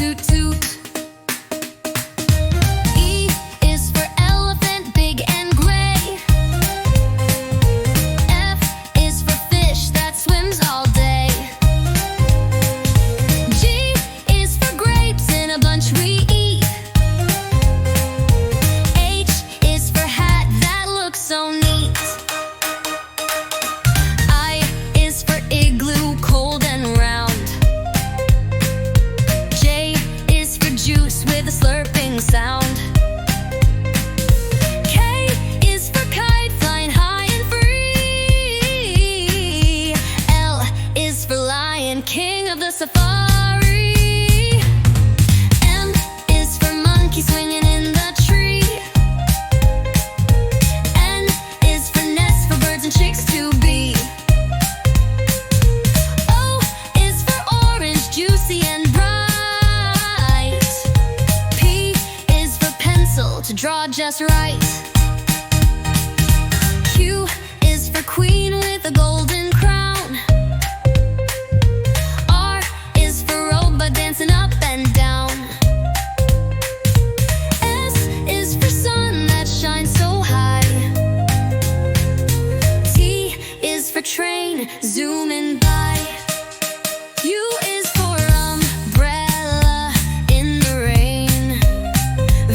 toot toot. E is for elephant, big and gray. F is for fish that swims all day. G is for grapes in a bunch we eat. H is for hat that looks so neat. I is for igloo, cold and round. J is for juice with a slurping sound. K is for kite, flying high and free. L is for lion, king of the safari. M is for monkey swinging in the tree. N is for nest for birds and chicks to be. O is for orange, juicy and bright. P is for pencil, to draw just right. Q is for queen with a golden crown. R is for robot dancing up and down. S is for sun that shines so high. T is for train, zooming by. U is for umbrella in the rain.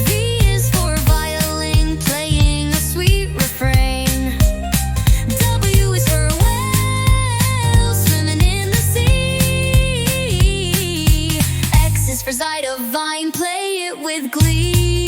V is for violin, playing a sweet refrain. W is for whale, swimming in the sea. X is for Zida, vine, play it with glee.